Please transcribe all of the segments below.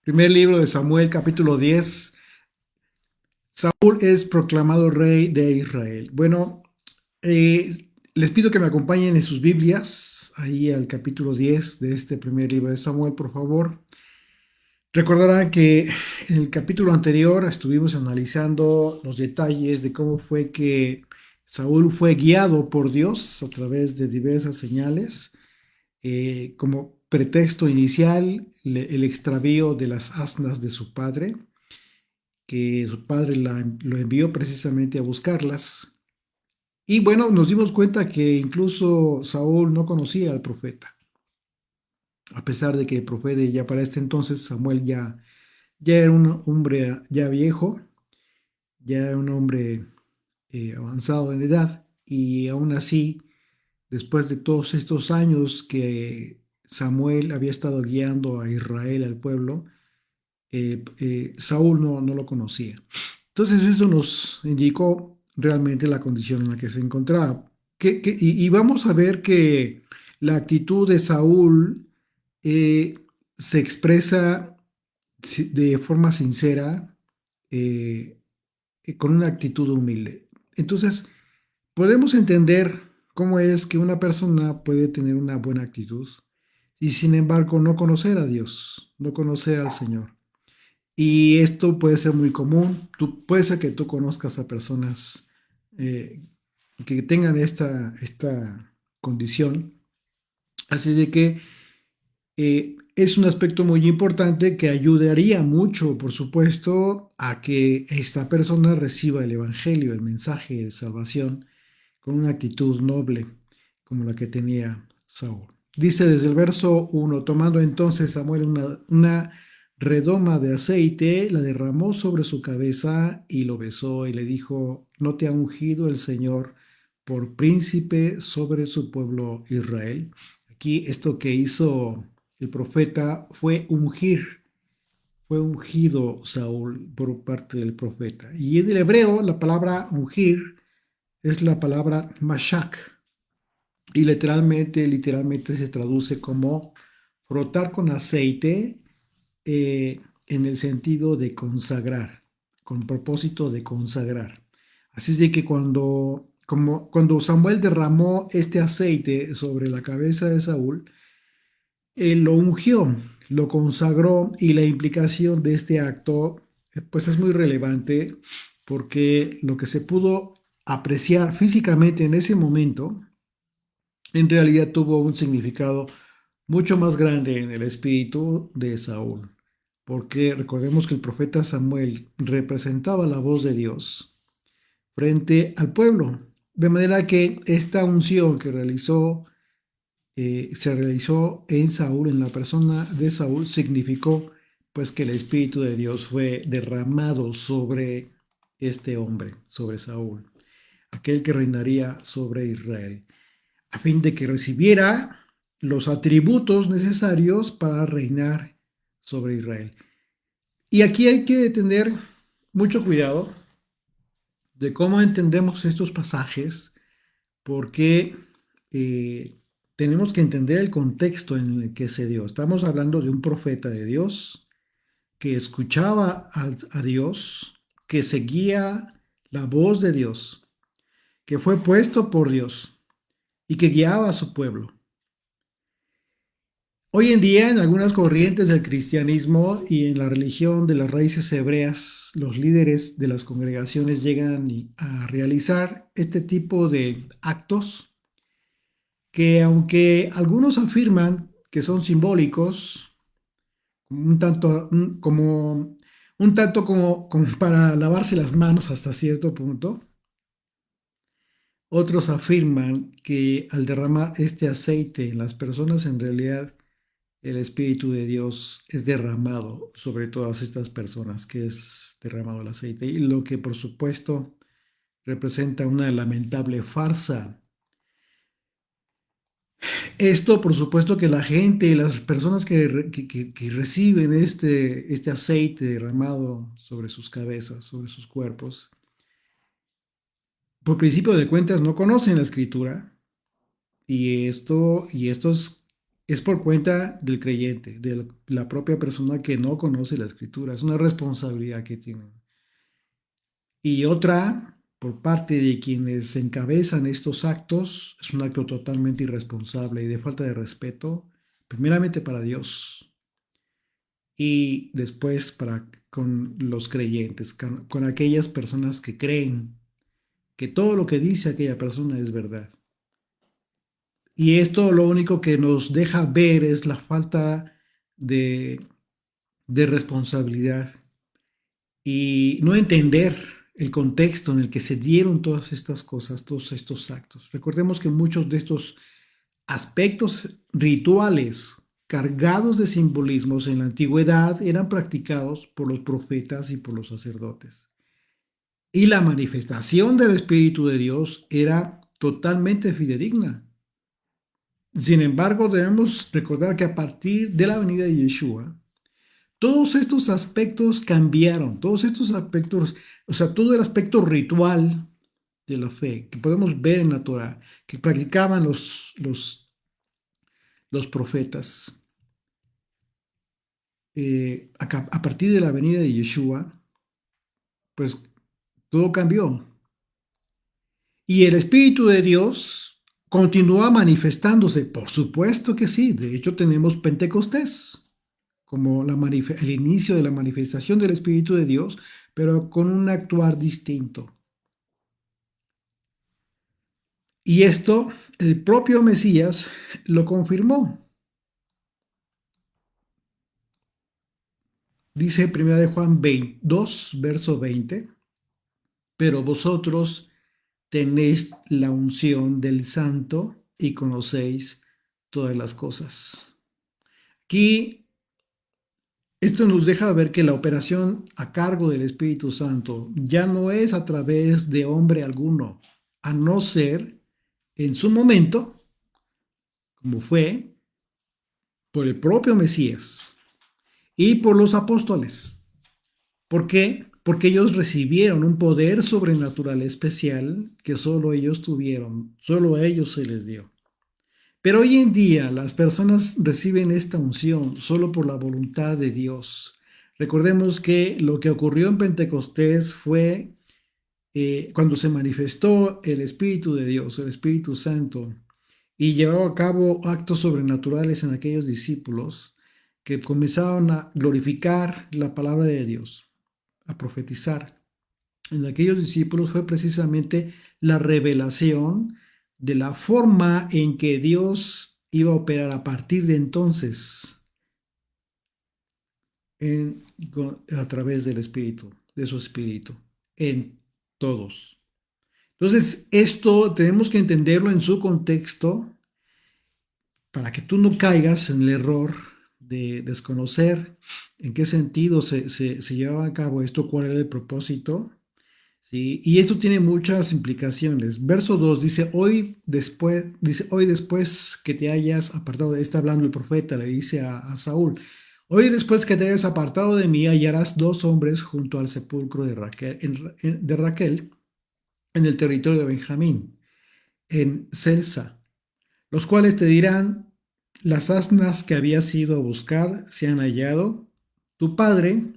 Primer libro de Samuel, capítulo 10. Saúl es proclamado rey de Israel. Bueno, les pido que me acompañen en sus Biblias, ahí al capítulo 10 de este primer libro de Samuel, por favor. Recordarán que en el capítulo anterior estuvimos analizando los detalles de cómo fue que Saúl fue guiado por Dios a través de diversas señales, como pretexto inicial, el extravío de las asnas de su padre, que su padre lo envió precisamente a buscarlas. Y bueno, nos dimos cuenta que incluso Saúl no conocía al profeta, a pesar de que el profeta ya para este entonces, Samuel ya era un hombre ya viejo, ya era un hombre avanzado en edad, y aún así, después de todos estos años que Samuel había estado guiando a Israel, al pueblo, Saúl no lo conocía. Entonces eso nos indicó realmente la condición en la que se encontraba. Y vamos a ver que la actitud de Saúl se expresa de forma sincera, eh, con una actitud humilde. Entonces, podemos entender cómo es que una persona puede tener una buena actitud y sin embargo no conocer a Dios, no conocer al Señor. Y esto puede ser muy común. Puede ser que tú conozcas a personas eh, que tengan esta condición. Así de que es un aspecto muy importante que ayudaría mucho, por supuesto, a que esta persona reciba el Evangelio, el mensaje de salvación, con una actitud noble, como la que tenía Saúl. Dice desde el verso 1: tomando entonces Samuel una redoma de aceite, la derramó sobre su cabeza y lo besó y le dijo: ¿no te ha ungido el Señor por príncipe sobre su pueblo Israel? Aquí esto que hizo el profeta fue ungido Saúl por parte del profeta. Y en el hebreo la palabra ungir es la palabra mashak, y literalmente se traduce como frotar con aceite, en el sentido de consagrar, con propósito de consagrar. Así es de que cuando Samuel derramó este aceite sobre la cabeza de Saúl, él lo ungió, lo consagró, y la implicación de este acto pues es muy relevante, porque lo que se pudo apreciar físicamente en ese momento en realidad tuvo un significado mucho más grande en el espíritu de Saúl, porque recordemos que el profeta Samuel representaba la voz de Dios frente al pueblo, de manera que esta unción que se realizó en Saúl, en la persona de Saúl, significó pues que el Espíritu de Dios fue derramado sobre este hombre, sobre Saúl, aquel que reinaría sobre Israel, a fin de que recibiera los atributos necesarios para reinar sobre Israel. Y aquí hay que tener mucho cuidado de cómo entendemos estos pasajes, porque tenemos que entender el contexto en el que se dio. Estamos hablando de un profeta de Dios que escuchaba a Dios, que seguía la voz de Dios, que fue puesto por Dios y que guiaba a su pueblo. Hoy en día, en algunas corrientes del cristianismo y en la religión de las raíces hebreas, los líderes de las congregaciones llegan a realizar este tipo de actos que, aunque algunos afirman que son simbólicos, como para lavarse las manos hasta cierto punto, otros afirman que al derramar este aceite en las personas, en realidad el Espíritu de Dios es derramado sobre todas estas personas, que es derramado el aceite, y lo que por supuesto representa una lamentable farsa. Esto, por supuesto, que la gente, las personas que reciben este aceite derramado sobre sus cabezas, sobre sus cuerpos, por principio de cuentas no conocen la escritura, y estos es por cuenta del creyente, de la propia persona que no conoce la escritura. Es una responsabilidad que tienen. Y otra, por parte de quienes encabezan estos actos, es un acto totalmente irresponsable y de falta de respeto, primeramente para Dios y después para con los creyentes, con aquellas personas que creen que todo lo que dice aquella persona es verdad. Y esto lo único que nos deja ver es la falta de, de responsabilidad y no entender el contexto en el que se dieron todas estas cosas, todos estos actos. Recordemos que muchos de estos aspectos rituales cargados de simbolismos en la antigüedad eran practicados por los profetas y por los sacerdotes. Y la manifestación del Espíritu de Dios era totalmente fidedigna. Sin embargo, debemos recordar que a partir de la venida de Yeshua, todos estos aspectos cambiaron, todos estos aspectos, o sea, todo el aspecto ritual de la fe que podemos ver en la Torah, que practicaban los profetas, a partir de la venida de Yeshua, pues todo cambió. Y el Espíritu de Dios continúa manifestándose, por supuesto que sí. De hecho, tenemos Pentecostés como el inicio de la manifestación del Espíritu de Dios, pero con un actuar distinto. Y esto el propio Mesías lo confirmó. Dice 1 de Juan 2, verso 20, pero vosotros tenéis la unción del Santo y conocéis todas las cosas. Aquí esto nos deja ver que la operación a cargo del Espíritu Santo ya no es a través de hombre alguno, a no ser en su momento, como fue por el propio Mesías y por los apóstoles. ¿Por qué? Porque ellos recibieron un poder sobrenatural especial que solo ellos tuvieron, solo a ellos se les dio. Pero hoy en día las personas reciben esta unción solo por la voluntad de Dios. Recordemos que lo que ocurrió en Pentecostés fue cuando se manifestó el Espíritu de Dios, el Espíritu Santo, y llevó a cabo actos sobrenaturales en aquellos discípulos que comenzaron a glorificar la palabra de Dios, a profetizar. En aquellos discípulos fue precisamente la revelación de la forma en que Dios iba a operar a partir de entonces a través del Espíritu, de su Espíritu, en todos. Entonces, esto tenemos que entenderlo en su contexto para que tú no caigas en el error de desconocer en qué sentido se llevaba a cabo esto, cuál era el propósito. ¿Sí? Y esto tiene muchas implicaciones. Verso 2 dice, hoy después que te hayas apartado, está hablando el profeta, le dice a Saúl, hoy después que te hayas apartado de mí, hallarás dos hombres junto al sepulcro de Raquel, de Raquel en el territorio de Benjamín, en Celsa, los cuales te dirán, las asnas que habías ido a buscar se han hallado, tu padre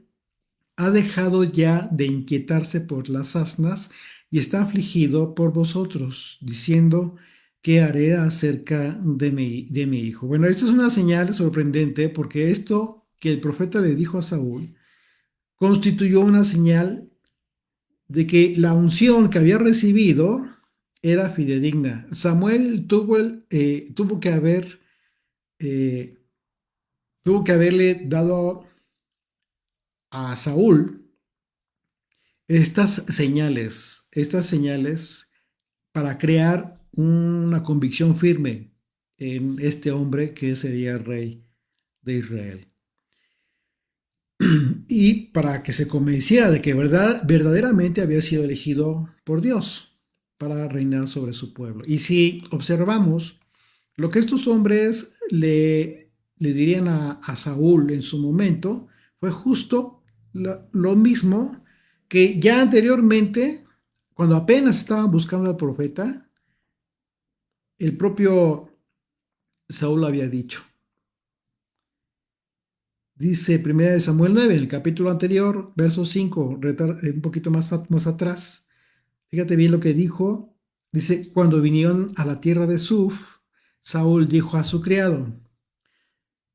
ha dejado ya de inquietarse por las asnas y está afligido por vosotros, diciendo, ¿qué haré acerca de mi hijo? Bueno, esta es una señal sorprendente porque esto que el profeta le dijo a Saúl constituyó una señal de que la unción que había recibido era fidedigna. Samuel eh, tuvo que haberle dado a Saúl estas señales para crear una convicción firme en este hombre que sería rey de Israel. Y para que se convenciera de que verdaderamente había sido elegido por Dios para reinar sobre su pueblo. Y si observamos lo que estos hombres le dirían a Saúl en su momento, fue justo lo mismo que ya anteriormente, cuando apenas estaban buscando al profeta, el propio Saúl había dicho. Dice 1 Samuel 9, en el capítulo anterior, verso 5, un poquito más atrás. Fíjate bien lo que dijo. Dice, cuando vinieron a la tierra de Suf, Saúl dijo a su criado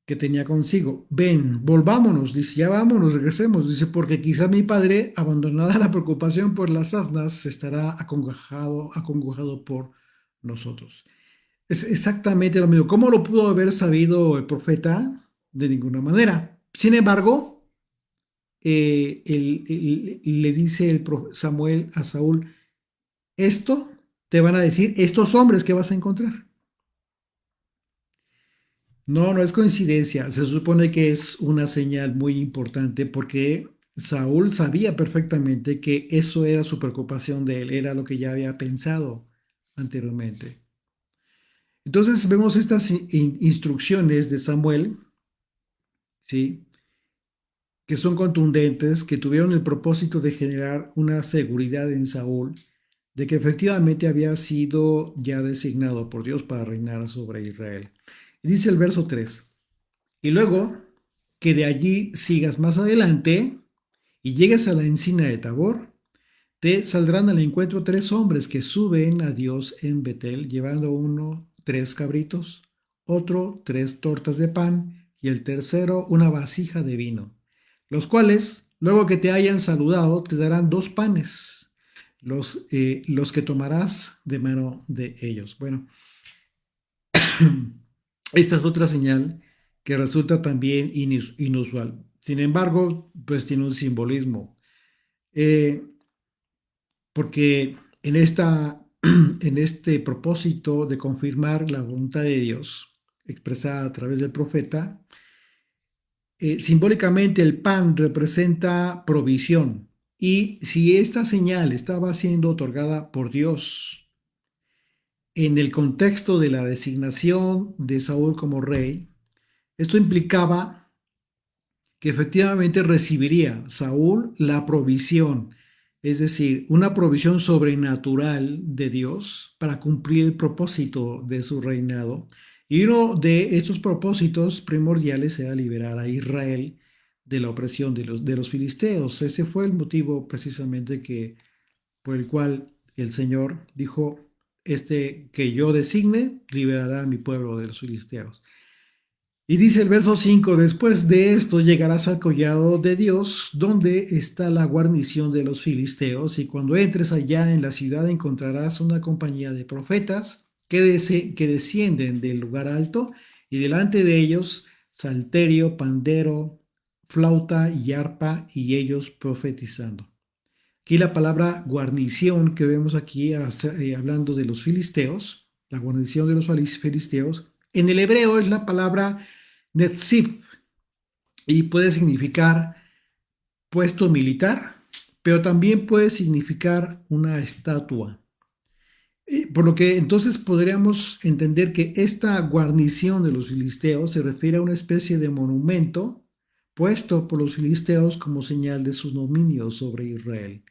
que tenía consigo, ven, volvámonos, dice, ya vámonos, regresemos, dice, porque quizá mi padre, abandonada la preocupación por las asnas, estará acongojado por nosotros. Es exactamente lo mismo. ¿Cómo lo pudo haber sabido el profeta? De ninguna manera. Sin embargo, le dice Samuel a Saúl, esto te van a decir estos hombres que vas a encontrar. No, no es coincidencia. Se supone que es una señal muy importante porque Saúl sabía perfectamente que eso era su preocupación de él, era lo que ya había pensado anteriormente. Entonces vemos estas instrucciones de Samuel, ¿sí? Que son contundentes, que tuvieron el propósito de generar una seguridad en Saúl de que efectivamente había sido ya designado por Dios para reinar sobre Israel. Y dice el verso 3, y luego que de allí sigas más adelante y llegues a la encina de Tabor, te saldrán al encuentro tres hombres que suben a Dios en Betel, llevando uno 3 cabritos, otro 3 tortas de pan y el tercero una vasija de vino, los cuales, luego que te hayan saludado, te darán 2 panes, los que tomarás de mano de ellos. Bueno, esta es otra señal que resulta también inusual. Sin embargo, pues tiene un simbolismo. Eh, Porque en este propósito de confirmar la voluntad de Dios expresada a través del profeta, simbólicamente el pan representa provisión. Y si esta señal estaba siendo otorgada por Dios en el contexto de la designación de Saúl como rey, esto implicaba que efectivamente recibiría Saúl la provisión, es decir, una provisión sobrenatural de Dios para cumplir el propósito de su reinado. Y uno de estos propósitos primordiales era liberar a Israel de la opresión de los filisteos. Ese fue el motivo precisamente por el cual el Señor dijo, que yo designe, liberará a mi pueblo de los filisteos. Y dice el verso 5, después de esto llegarás al collado de Dios, donde está la guarnición de los filisteos, y cuando entres allá en la ciudad encontrarás una compañía de profetas que descienden del lugar alto, y delante de ellos salterio, pandero, flauta y arpa, y ellos profetizando. Aquí la palabra guarnición que vemos aquí hablando de los filisteos, la guarnición de los filisteos, en el hebreo es la palabra Netzib y puede significar puesto militar, pero también puede significar una estatua. Por lo que entonces podríamos entender que esta guarnición de los filisteos se refiere a una especie de monumento puesto por los filisteos como señal de su dominio sobre Israel.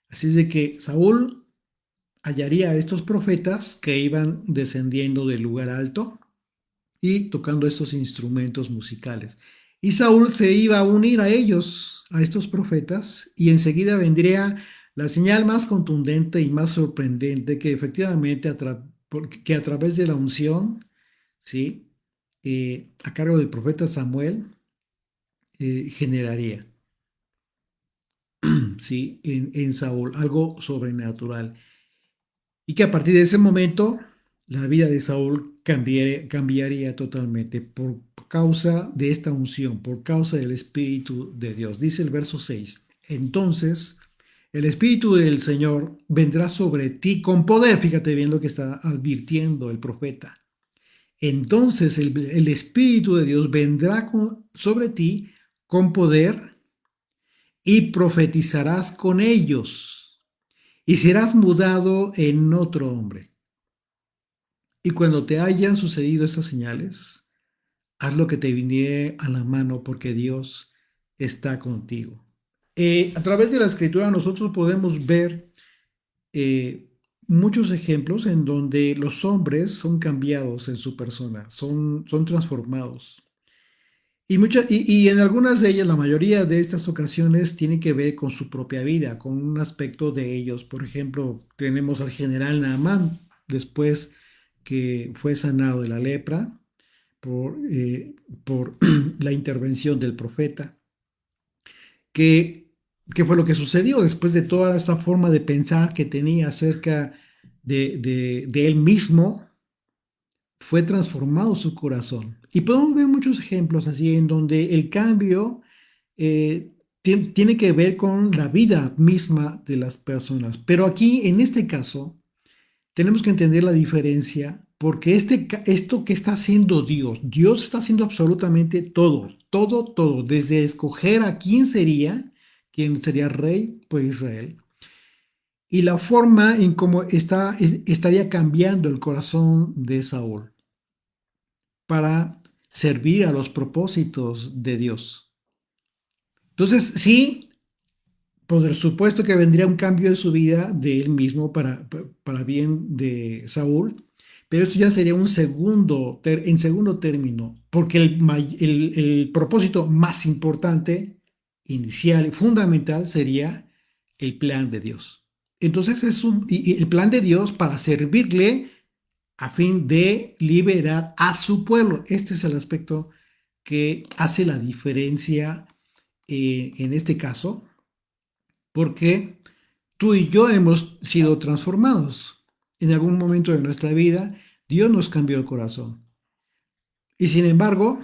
Así es de que Saúl hallaría a estos profetas que iban descendiendo del lugar alto y tocando estos instrumentos musicales. Y Saúl se iba a unir a ellos, a estos profetas, y enseguida vendría la señal más contundente y más sorprendente que efectivamente que a través de la unción, ¿sí? A cargo del profeta Samuel, generaría, ¿sí? En Saúl, algo sobrenatural. Y que a partir de ese momento la vida de Saúl cambiaría totalmente por causa de esta unción, por causa del Espíritu de Dios. Dice el verso 6, entonces el Espíritu del Señor vendrá sobre ti con poder. Fíjate bien lo que está advirtiendo el profeta. Entonces el Espíritu de Dios vendrá sobre ti con poder y profetizarás con ellos y serás mudado en otro hombre. Y cuando te hayan sucedido estas señales, haz lo que te viniere a la mano porque Dios está contigo. A través de la escritura nosotros podemos ver eh, muchos ejemplos en donde los hombres son cambiados en su persona, son transformados. Y en algunas de ellas, la mayoría de estas ocasiones tiene que ver con su propia vida, con un aspecto de ellos. Por ejemplo, tenemos al general Naamán, después que fue sanado de la lepra por, por la intervención del profeta. ¿Qué, qué fue lo que sucedió después de toda esta forma de pensar que tenía acerca de él mismo? Fue transformado su corazón. Y podemos ver muchos ejemplos así en donde el cambio tiene que ver con la vida misma de las personas. Pero aquí, en este caso, tenemos que entender la diferencia porque esto que está haciendo Dios, Dios está haciendo absolutamente todo, todo, todo, desde escoger a quién sería rey por Israel, y la forma en cómo estaría cambiando el corazón de Saúl para servir a los propósitos de Dios. Entonces, sí, por supuesto que vendría un cambio de su vida de él mismo para bien de Saúl, pero esto ya sería en segundo término, porque el propósito más importante, inicial y fundamental sería el plan de Dios. Entonces y el plan de Dios para servirle a fin de liberar a su pueblo. Este es el aspecto que hace la diferencia en este caso, porque tú y yo hemos sido transformados. En algún momento de nuestra vida, Dios nos cambió el corazón. Y sin embargo,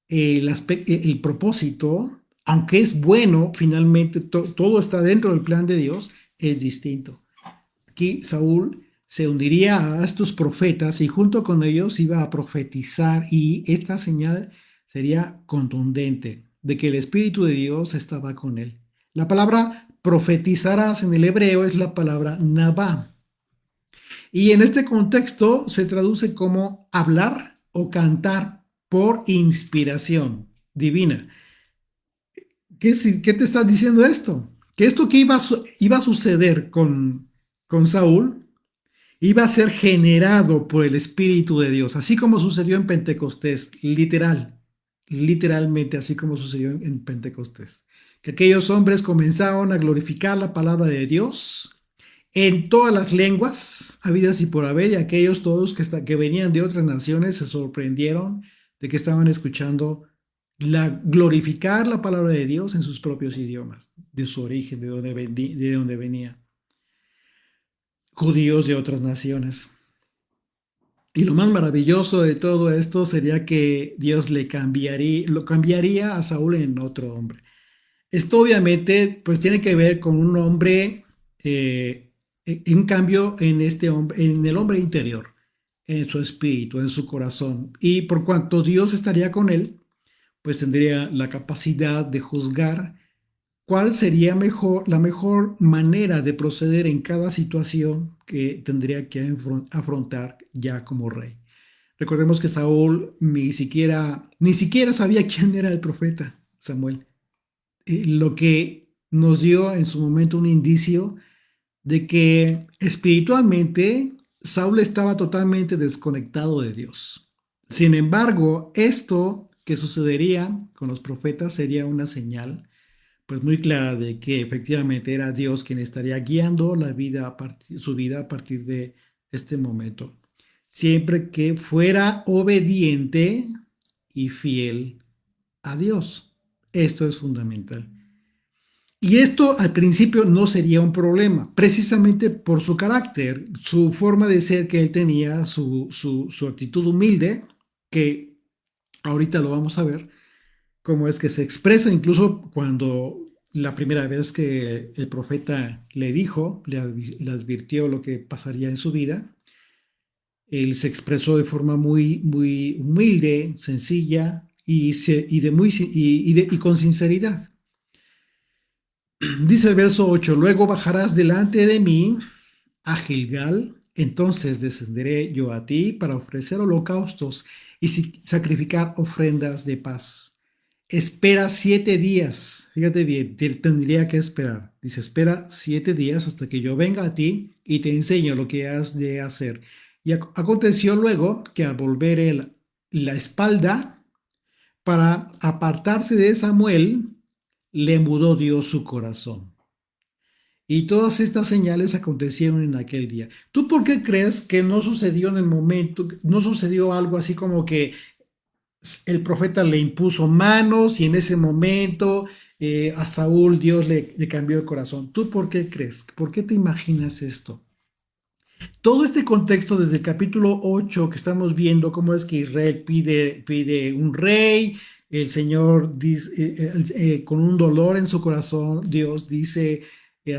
el propósito, aunque es bueno, finalmente todo está dentro del plan de Dios, es distinto. Aquí Saúl se uniría a estos profetas y junto con ellos iba a profetizar, y esta señal sería contundente de que el Espíritu de Dios estaba con él. La palabra profetizarás en el hebreo es la palabra nabá, y en este contexto se traduce como hablar o cantar por inspiración divina. ¿Qué te está diciendo esto? Que esto que iba a suceder con Saúl iba a ser generado por el Espíritu de Dios, así como sucedió en Pentecostés, literalmente así como sucedió en Pentecostés. Que aquellos hombres comenzaron a glorificar la palabra de Dios en todas las lenguas habidas y por haber, y aquellos todos que venían de otras naciones se sorprendieron de que estaban escuchando glorificar la palabra de Dios en sus propios idiomas, de su origen, de donde venía, judíos de otras naciones. Y lo más maravilloso de todo esto sería que Dios lo cambiaría a Saúl en otro hombre. Esto obviamente pues tiene que ver con un hombre, un cambio en este hombre, en el hombre interior, en su espíritu, en su corazón. Y por cuanto Dios estaría con él, pues tendría la capacidad de juzgar cuál sería la mejor manera de proceder en cada situación que tendría que afrontar ya como rey. Recordemos que Saúl ni siquiera sabía quién era el profeta Samuel, lo que nos dio en su momento un indicio de que espiritualmente Saúl estaba totalmente desconectado de Dios. Sin embargo, esto que sucedería con los profetas sería una señal pues muy clara de que efectivamente era Dios quien estaría guiando su vida a partir de este momento, siempre que fuera obediente y fiel a Dios. Esto es fundamental. Y esto al principio no sería un problema, precisamente por su carácter, su forma de ser que él tenía, su actitud humilde, que ahorita lo vamos a ver, cómo es que se expresa incluso cuando la primera vez que el profeta le advirtió lo que pasaría en su vida, él se expresó de forma muy, muy humilde, sencilla y con sinceridad. Dice el verso 8: luego bajarás delante de mí a Gilgal, entonces descenderé yo a ti para ofrecer holocaustos y sacrificar ofrendas de paz. Espera 7 días, fíjate bien, tendría que esperar. Dice, espera 7 días hasta que yo venga a ti y te enseño lo que has de hacer. Y aconteció luego que al volver él la espalda, para apartarse de Samuel, le mudó Dios su corazón. Y todas estas señales acontecieron en aquel día. ¿Tú por qué crees que no sucedió en el momento, no sucedió algo así como que el profeta le impuso manos y en ese momento a Saúl Dios le cambió el corazón? ¿Tú por qué crees? ¿Por qué te imaginas esto? Todo este contexto desde el capítulo 8 que estamos viendo cómo es que Israel pide un rey, el Señor dice, con un dolor en su corazón, Dios dice,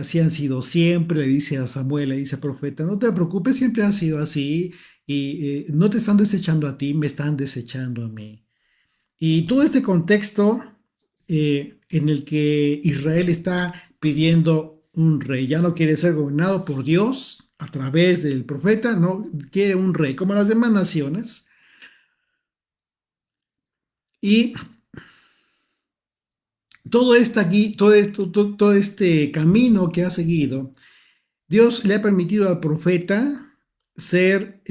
así han sido siempre, le dice a Samuel, le dice al profeta, no te preocupes, siempre ha sido así y no te están desechando a ti, me están desechando a mí. Y todo este contexto en el que Israel está pidiendo un rey, ya no quiere ser gobernado por Dios a través del profeta, no quiere un rey como las demás naciones. Y todo este aquí, todo este camino que ha seguido, Dios le ha permitido al profeta ser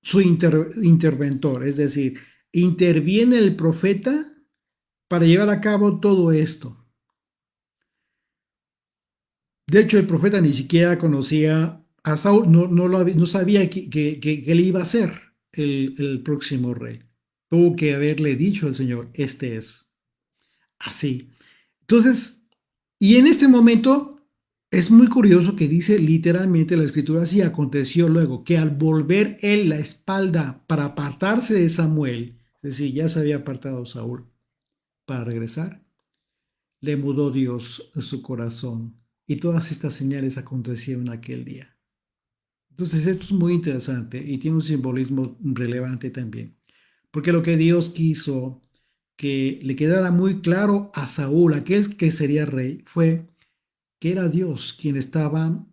su interventor, es decir, interviene el profeta para llevar a cabo todo esto. De hecho, el profeta ni siquiera conocía a Saúl, no sabía que él iba a ser el próximo rey. Tuvo que haberle dicho al Señor, este es así. Entonces, y en este momento es muy curioso que dice literalmente la escritura así, aconteció luego que al volver él la espalda para apartarse de Samuel, es decir, ya se había apartado Saúl para regresar, le mudó Dios su corazón y todas estas señales acontecieron aquel día. Entonces esto es muy interesante y tiene un simbolismo relevante también, porque lo que Dios quiso que le quedara muy claro a Saúl, aquel que sería rey, fue que era Dios quien estaba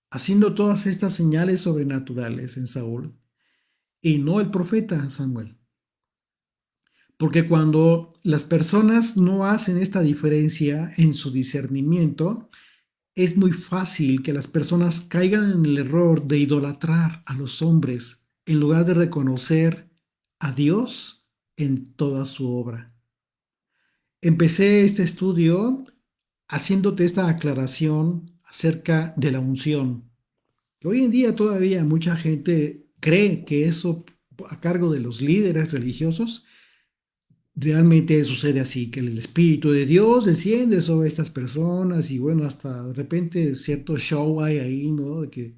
haciendo todas estas señales sobrenaturales en Saúl y no el profeta Samuel. Porque cuando las personas no hacen esta diferencia en su discernimiento, es muy fácil que las personas caigan en el error de idolatrar a los hombres en lugar de reconocer a Dios en toda su obra. Empecé este estudio haciéndote esta aclaración acerca de la unción, que hoy en día todavía mucha gente cree que eso a cargo de los líderes religiosos realmente sucede así, que el Espíritu de Dios desciende sobre estas personas y bueno, hasta de repente cierto show hay ahí, ¿no? De que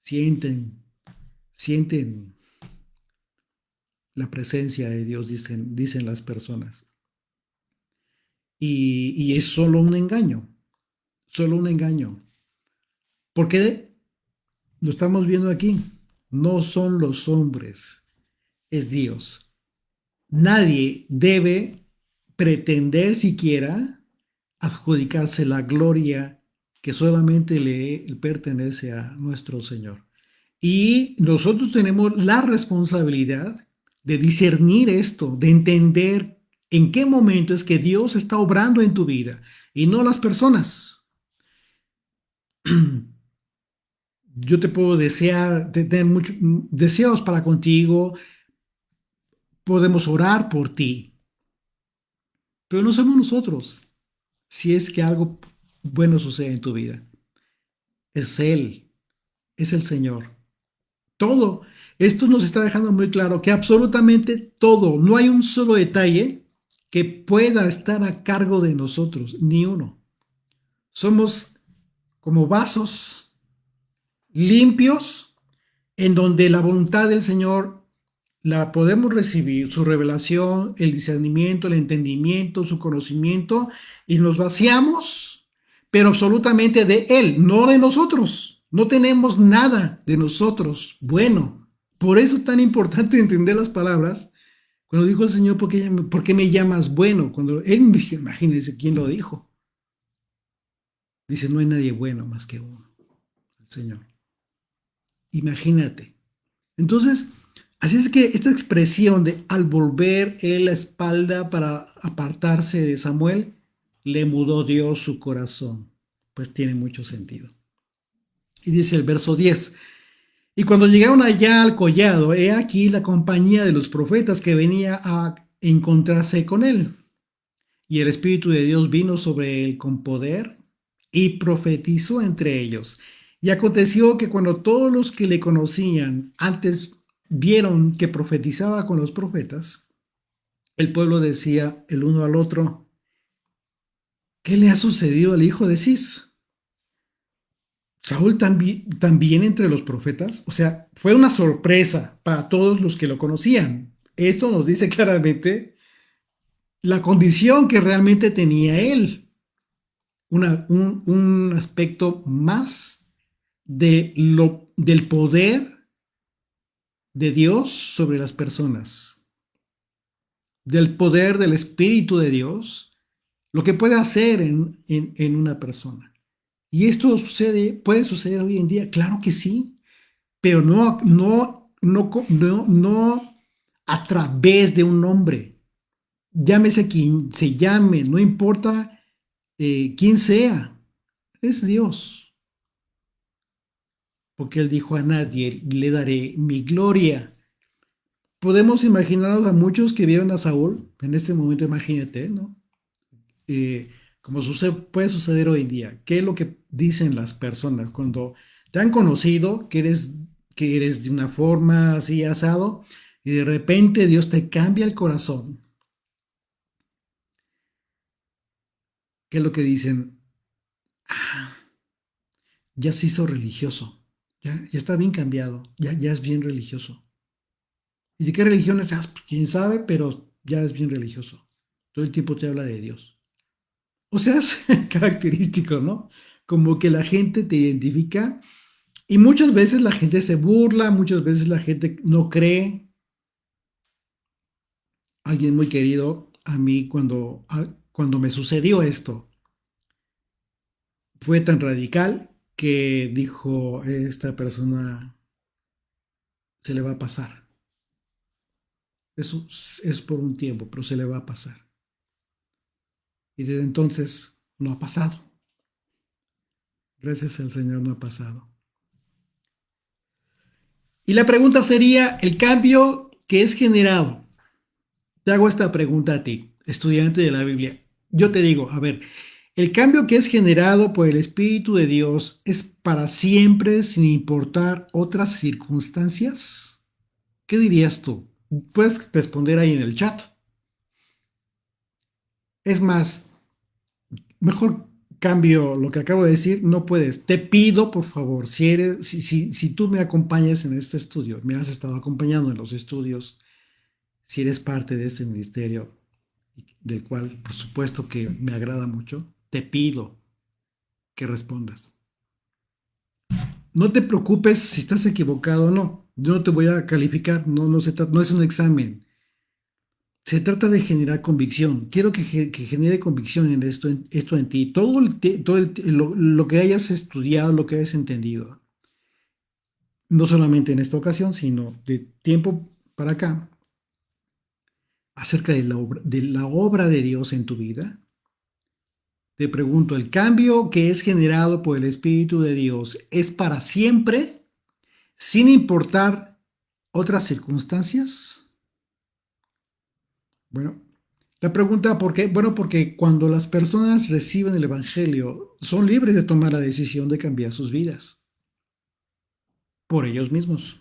sienten la presencia de Dios, dicen las personas. Y es solo un engaño. Porque lo estamos viendo aquí, no son los hombres, es Dios. Nadie debe pretender siquiera adjudicarse la gloria que solamente le pertenece a nuestro Señor. Y nosotros tenemos la responsabilidad de discernir esto, de entender en qué momento es que Dios está obrando en tu vida y no las personas. Yo te puedo desear, tener muchos deseos para contigo, podemos orar por ti, pero no somos nosotros si es que algo bueno sucede en tu vida. Es Él, es el Señor. Todo. Esto nos está dejando muy claro que absolutamente todo, no hay un solo detalle que pueda estar a cargo de nosotros, ni uno. Somos como vasos limpios en donde la voluntad del Señor la podemos recibir, su revelación, el discernimiento, el entendimiento, su conocimiento, y nos vaciamos, pero absolutamente de Él, no de nosotros. No tenemos nada de nosotros bueno. Por eso es tan importante entender las palabras. Cuando dijo el Señor, ¿por qué me llamas bueno? Cuando Él, imagínense quién lo dijo. Dice, no hay nadie bueno más que uno, el Señor. Imagínate. Entonces, así es que esta expresión de al volver él la espalda para apartarse de Samuel, le mudó Dios su corazón. Pues tiene mucho sentido. Y dice el verso 10, Y cuando llegaron allá al collado, he aquí la compañía de los profetas que venía a encontrarse con él. Y el Espíritu de Dios vino sobre él con poder y profetizó entre ellos. Y aconteció que cuando todos los que le conocían antes vieron que profetizaba con los profetas, el pueblo decía el uno al otro, ¿qué le ha sucedido al hijo de Cis? Saúl también entre los profetas. O sea, fue una sorpresa para todos los que lo conocían. Esto nos dice claramente la condición que realmente tenía él. Un aspecto más del poder de Dios sobre las personas, del poder del Espíritu de Dios, lo que puede hacer en una persona. Y esto puede suceder hoy en día, claro que sí, pero no a través de un hombre. Llámese quien se llame, no importa quién sea, es Dios. Porque él dijo a nadie le daré mi gloria. Podemos imaginarnos a muchos que vieron a Saúl, en este momento imagínate, ¿no? Eh, Como puede suceder hoy en día. ¿Qué es lo que dicen las personas cuando te han conocido que eres de una forma así asado y de repente Dios te cambia el corazón? ¿Qué es lo que dicen? Ah, ya se hizo religioso, ya está bien cambiado, ya es bien religioso. ¿Y de qué religión es? Pues, quién sabe, pero ya es bien religioso. Todo el tiempo te habla de Dios. O sea, es característico, ¿no? Como que la gente te identifica y muchas veces la gente se burla, muchas veces la gente no cree. Alguien muy querido a mí cuando me sucedió esto fue tan radical que dijo, esta persona se le va a pasar. Eso es por un tiempo, pero se le va a pasar. Y desde entonces no ha pasado. Gracias al Señor no ha pasado. Y la pregunta sería, el cambio que es generado. Te hago esta pregunta a ti, estudiante de la Biblia. Yo te digo, a ver, el cambio que es generado por el Espíritu de Dios es para siempre sin importar otras circunstancias. ¿Qué dirías tú? Puedes responder ahí en el chat. Es más, mejor cambio lo que acabo de decir, no puedes. Te pido, por favor, si tú me acompañas en este estudio, me has estado acompañando en los estudios, si eres parte de este ministerio, del cual por supuesto que me agrada mucho, te pido que respondas. No te preocupes si estás equivocado o no. Yo no te voy a calificar, no es un examen. Se trata de generar convicción. Quiero que genere convicción en esto en ti. Lo que hayas estudiado, lo que hayas entendido, no solamente en esta ocasión, sino de tiempo para acá, acerca de la obra de Dios en tu vida. Te pregunto, ¿el cambio que es generado por el Espíritu de Dios es para siempre, sin importar otras circunstancias? Bueno, la pregunta, ¿por qué? Bueno, porque cuando las personas reciben el Evangelio, son libres de tomar la decisión de cambiar sus vidas por ellos mismos.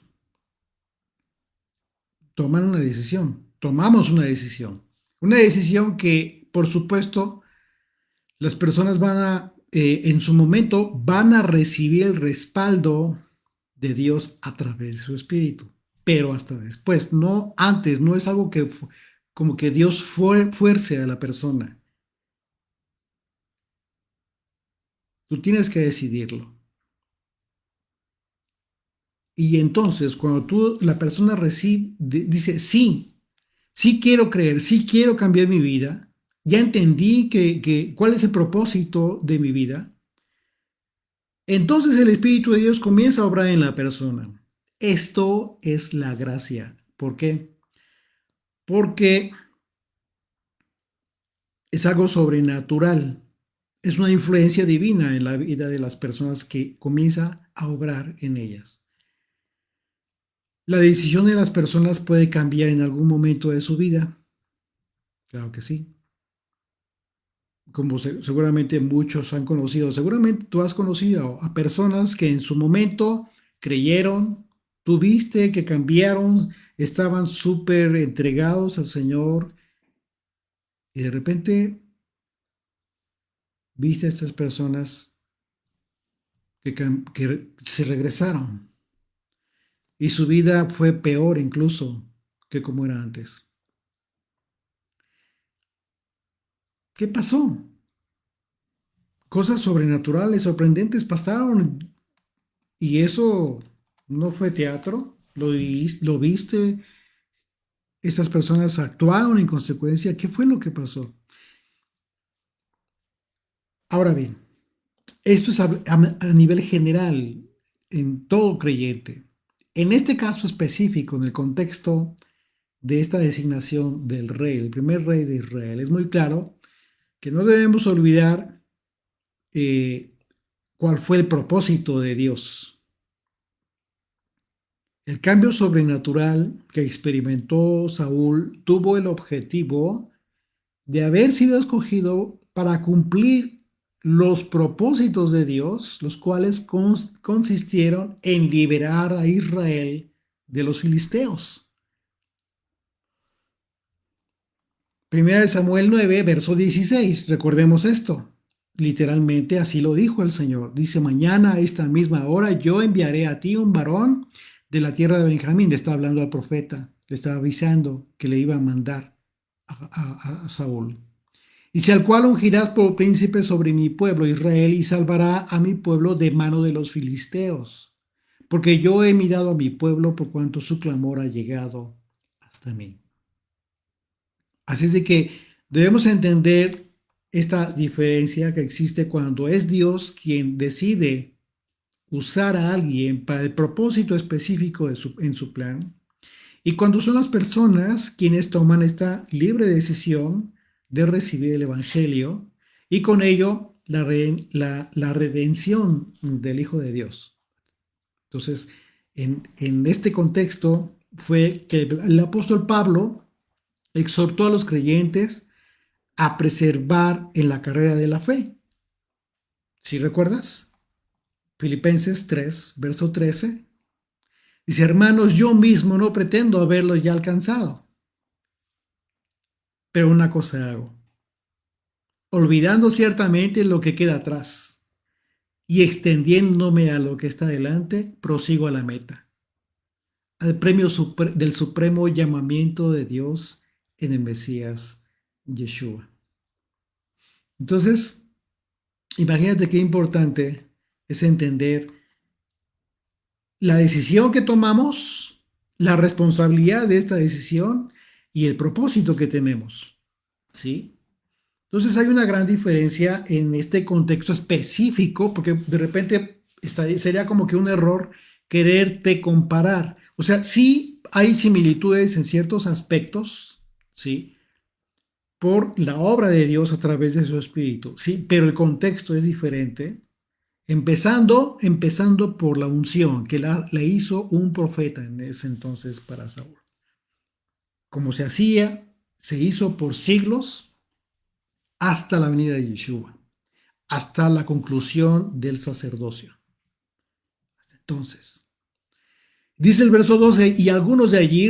Toman una decisión, tomamos una decisión que, por supuesto, las personas en su momento, van a recibir el respaldo de Dios a través de su Espíritu, pero hasta después, no antes, no es algo que como que Dios fuerce a la persona. Tú tienes que decidirlo. Y entonces, cuando la persona dice, sí, sí quiero creer, sí quiero cambiar mi vida, ya entendí cuál es el propósito de mi vida, entonces el Espíritu de Dios comienza a obrar en la persona. Esto es la gracia. ¿Por qué? Porque es algo sobrenatural. Es una influencia divina en la vida de las personas que comienza a obrar en ellas. La decisión de las personas puede cambiar en algún momento de su vida. Claro que sí. Como seguramente muchos han conocido, seguramente tú has conocido a personas que en su momento creyeron, tuviste que cambiaron, estaban súper entregados al Señor y de repente viste a estas personas que se regresaron y su vida fue peor incluso que como era antes. ¿Qué pasó? Cosas sobrenaturales, sorprendentes pasaron y eso no fue teatro, lo viste, esas personas actuaron en consecuencia. ¿Qué fue lo que pasó? Ahora bien, esto es a nivel general, en todo creyente. En este caso específico, en el contexto de esta designación del rey, el primer rey de Israel, es muy claro que no debemos olvidar eh, cuál fue el propósito de Dios. El cambio sobrenatural que experimentó Saúl tuvo el objetivo de haber sido escogido para cumplir los propósitos de Dios, los cuales consistieron en liberar a Israel de los filisteos. Primera de Samuel 9, verso 16. Recordemos esto. Literalmente así lo dijo el Señor. Dice, mañana a esta misma hora yo enviaré a ti un varón de la tierra de Benjamín. Le está hablando al profeta, le estaba avisando que le iba a mandar a Saúl. Dice, al cual ungirás por príncipe sobre mi pueblo Israel y salvará a mi pueblo de mano de los filisteos. Porque yo he mirado a mi pueblo por cuanto su clamor ha llegado hasta mí. Así es de que debemos entender esta diferencia que existe cuando es Dios quien decide usar a alguien para el propósito específico en su plan y cuando son las personas quienes toman esta libre decisión de recibir el Evangelio y con ello la redención del Hijo de Dios. Entonces, en este contexto fue que el apóstol Pablo exhortó a los creyentes a preservar en la carrera de la fe. ¿Sí recuerdas? Filipenses 3, verso 13. Dice, hermanos, yo mismo no pretendo haberlos ya alcanzado, pero una cosa hago, olvidando ciertamente lo que queda atrás y extendiéndome a lo que está delante, prosigo a la meta, al premio del supremo llamamiento de Dios en el Mesías Yeshua. Entonces, imagínate qué importante es entender la decisión que tomamos, la responsabilidad de esta decisión y el propósito que tenemos. ¿Sí? Entonces hay una gran diferencia en este contexto específico, porque de repente sería como que un error quererte comparar. O sea, sí hay similitudes en ciertos aspectos, ¿sí? Por la obra de Dios a través de su Espíritu, ¿sí? Pero el contexto es diferente. Empezando por la unción que la hizo un profeta en ese entonces para Saúl. Como se hacía, se hizo por siglos hasta la venida de Yeshua, hasta la conclusión del sacerdocio. Entonces, dice el verso 12, y algunos de allí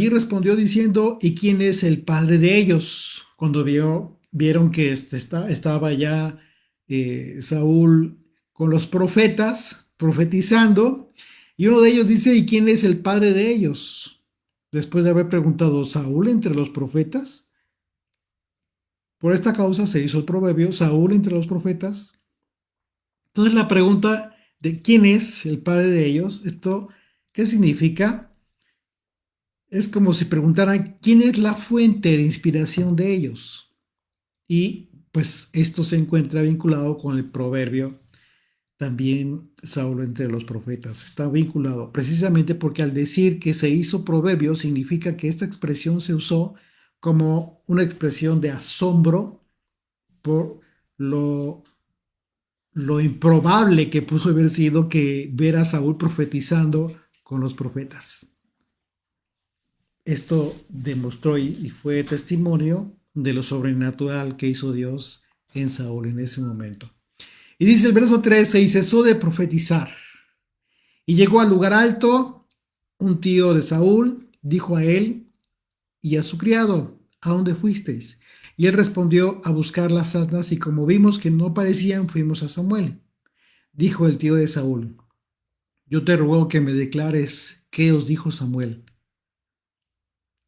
respondió diciendo, ¿y quién es el padre de ellos? Cuando vieron que estaba ya Saúl con los profetas, profetizando, y uno de ellos dice, ¿y quién es el padre de ellos? Después de haber preguntado, ¿Saúl entre los profetas? Por esta causa se hizo el proverbio, Saúl entre los profetas. Entonces la pregunta de quién es el padre de ellos, esto, ¿qué significa? Es como si preguntaran quién es la fuente de inspiración de ellos. Y pues esto se encuentra vinculado con el proverbio también Saúl entre los profetas. Está vinculado precisamente porque al decir que se hizo proverbio significa que esta expresión se usó como una expresión de asombro por lo lo improbable que pudo haber sido que ver a Saúl profetizando con los profetas. Esto demostró y fue testimonio de lo sobrenatural que hizo Dios en Saúl en ese momento. Y dice el verso 13, y cesó de profetizar. Y llegó al lugar alto, un tío de Saúl dijo a él y a su criado, ¿a dónde fuisteis? Y él respondió, a buscar las asnas, y como vimos que no parecían, fuimos a Samuel. Dijo el tío de Saúl, yo te ruego que me declares qué os dijo Samuel.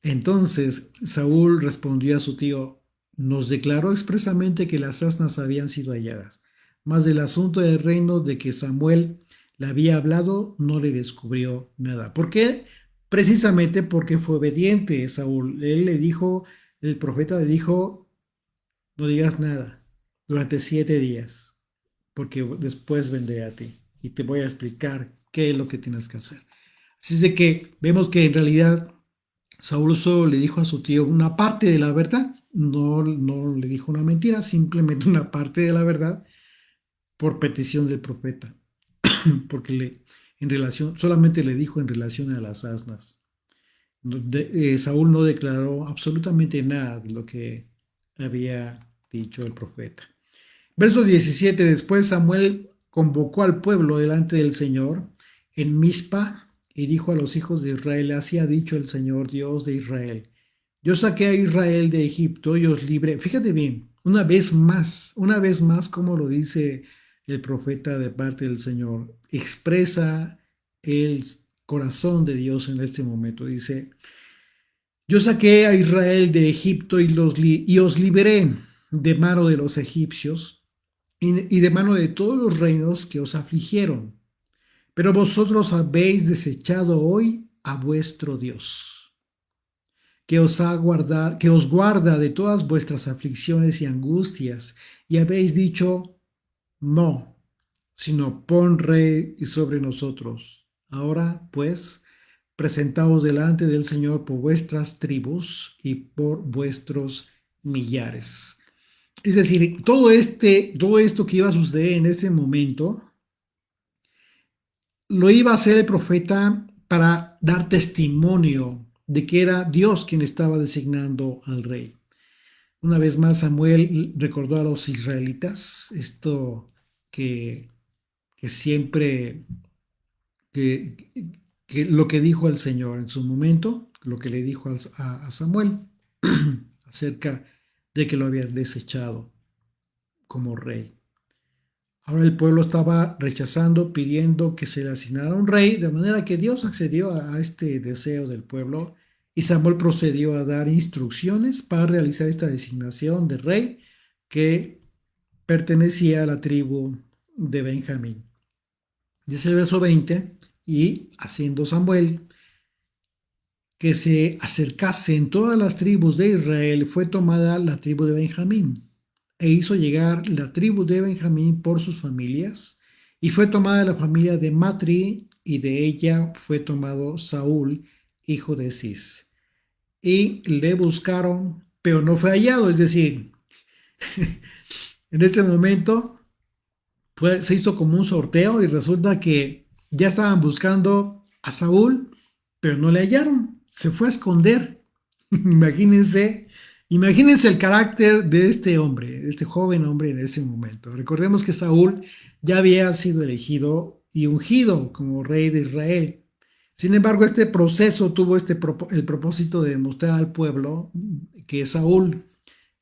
Entonces Saúl respondió a su tío, nos declaró expresamente que las asnas habían sido halladas, mas del asunto del reino de que Samuel le había hablado no le descubrió nada. ¿Por qué? Precisamente porque fue obediente Saúl. Él le dijo, el profeta le dijo, no digas nada durante 7 días, porque después vendré a ti y te voy a explicar qué es lo que tienes que hacer. Así es de que vemos que en realidad Saúl solo le dijo a su tío una parte de la verdad, no le dijo una mentira, simplemente una parte de la verdad por petición del profeta, porque solamente le dijo en relación a las asnas. Saúl no declaró absolutamente nada de lo que había dicho el profeta. Verso 17, después Samuel convocó al pueblo delante del Señor en Mizpa y dijo a los hijos de Israel, así ha dicho el Señor Dios de Israel, yo saqué a Israel de Egipto y os libré. Fíjate bien, una vez más, como lo dice el profeta de parte del Señor, expresa el corazón de Dios en este momento. Dice, yo saqué a Israel de Egipto y os liberé de mano de los egipcios y de mano de todos los reinos que os afligieron. Pero vosotros habéis desechado hoy a vuestro Dios, que os guarda de todas vuestras aflicciones y angustias, y habéis dicho, no, sino pon rey sobre nosotros. Ahora, pues, presentaos delante del Señor por vuestras tribus y por vuestros millares. Es decir, todo esto que iba a suceder en este momento, lo iba a hacer el profeta para dar testimonio de que era Dios quien estaba designando al rey. Una vez más, Samuel recordó a los israelitas esto que, que siempre, que, que lo que dijo el Señor en su momento, lo que le dijo a Samuel acerca de que lo había desechado como rey. Ahora el pueblo estaba rechazando, pidiendo que se le asignara un rey, de manera que Dios accedió a este deseo del pueblo y Samuel procedió a dar instrucciones para realizar esta designación de rey que pertenecía a la tribu de Benjamín. Dice el verso 20, y haciendo Samuel que se acercasen todas las tribus de Israel, fue tomada la tribu de Benjamín, e hizo llegar la tribu de Benjamín por sus familias, y fue tomada la familia de Matri, y de ella fue tomado Saúl, hijo de Cis. Y le buscaron, pero no fue hallado, es decir, en este momento se hizo como un sorteo y resulta que ya estaban buscando a Saúl, pero no le hallaron. Se fue a esconder. Imagínense, imagínense el carácter de este hombre, de este joven hombre en ese momento. Recordemos que Saúl ya había sido elegido y ungido como rey de Israel. Sin embargo, este proceso tuvo el propósito de demostrar al pueblo que Saúl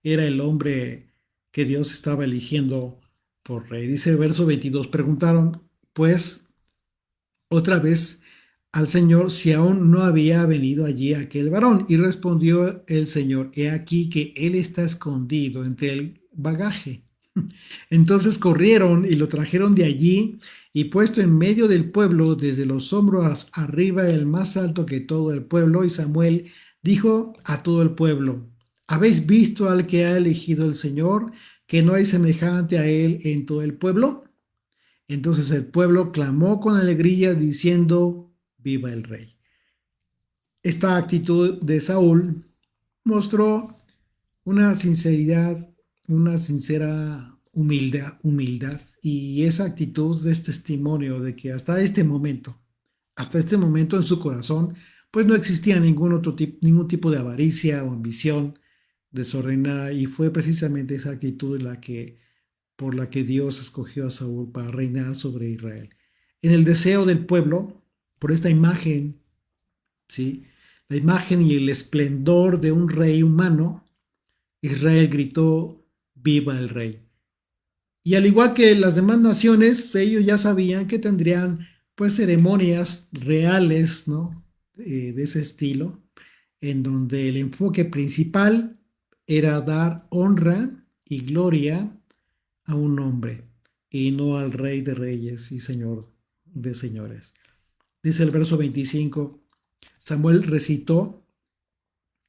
era el hombre que Dios estaba eligiendo por rey. Dice el verso 22, preguntaron pues otra vez al Señor si aún no había venido allí aquel varón. Y respondió el Señor, he aquí que él está escondido entre el bagaje. Entonces corrieron y lo trajeron de allí y puesto en medio del pueblo, desde los hombros arriba, el más alto que todo el pueblo. Y Samuel dijo a todo el pueblo, ¿habéis visto al que ha elegido el Señor, que no hay semejante a él en todo el pueblo? Entonces el pueblo clamó con alegría diciendo, viva el rey. Esta actitud de Saúl mostró una sinceridad, una sincera humildad, y esa actitud es testimonio de que hasta este momento Hasta este momento en su corazón, pues no existía ningún tipo de avaricia o ambición desordenada y fue precisamente esa actitud por la que Dios escogió a Saúl para reinar sobre Israel. En el deseo del pueblo, por esta imagen, ¿sí? La imagen y el esplendor de un rey humano, Israel gritó, viva el rey. Y al igual que las demás naciones, ellos ya sabían que tendrían pues ceremonias reales, ¿no? De ese estilo, en donde el enfoque principal era dar honra y gloria a un hombre y no al Rey de Reyes y Señor de Señores. Dice el verso 25, Samuel recitó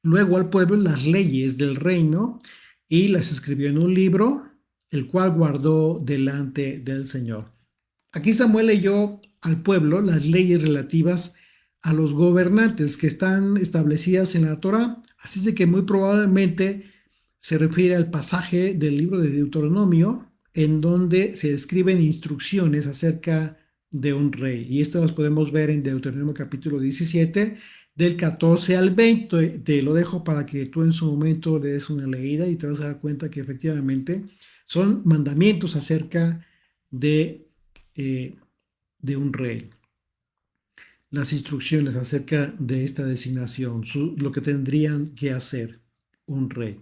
luego al pueblo las leyes del reino y las escribió en un libro, el cual guardó delante del Señor. Aquí Samuel leyó al pueblo las leyes relativas a los gobernantes que están establecidas en la Torá, así de que muy probablemente se refiere al pasaje del libro de Deuteronomio en donde se describen instrucciones acerca de un rey. Y esto las podemos ver en Deuteronomio capítulo 17, del 14 al 20. Te lo dejo para que tú en su momento le des una leída y te vas a dar cuenta que efectivamente son mandamientos acerca de, eh, de un rey. Las instrucciones acerca de esta designación, lo que tendrían que hacer un rey.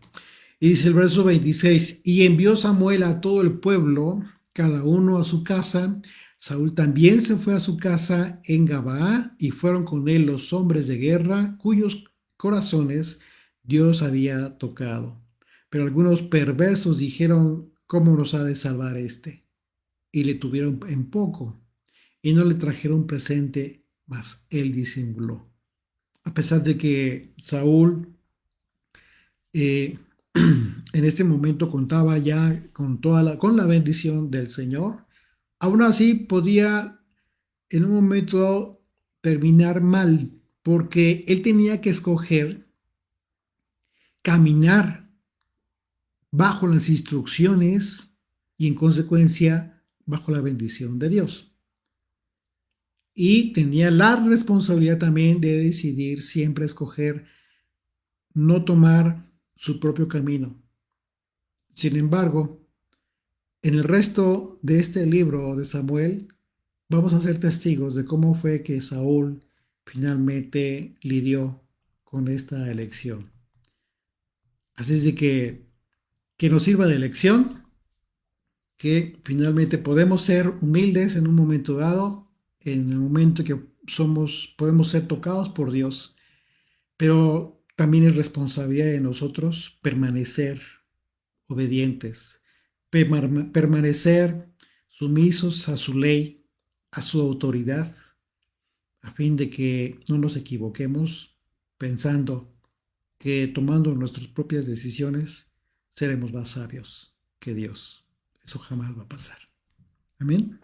Y dice el verso 26, y envió Samuel a todo el pueblo, cada uno a su casa. Saúl también se fue a su casa en Gabaa, y fueron con él los hombres de guerra, cuyos corazones Dios había tocado. Pero algunos perversos dijeron, ¿cómo nos ha de salvar este? Y le tuvieron en poco, y no le trajeron presente, mas él disimuló. A pesar de que Saúl eh, en este momento contaba ya con la bendición del Señor. Aún así podía en un momento terminar mal, porque él tenía que escoger caminar bajo las instrucciones y en consecuencia bajo la bendición de Dios. Y tenía la responsabilidad también de decidir siempre escoger no tomar su propio camino. Sin embargo, en el resto de este libro de Samuel, vamos a ser testigos de cómo fue que Saúl finalmente lidió con esta elección. Así es de que nos sirva de lección, que finalmente podemos ser humildes en un momento dado, en el momento que podemos ser tocados por Dios, pero también es responsabilidad de nosotros permanecer obedientes, permanecer sumisos a su ley, a su autoridad, a fin de que no nos equivoquemos pensando que tomando nuestras propias decisiones seremos más sabios que Dios. Eso jamás va a pasar. Amén.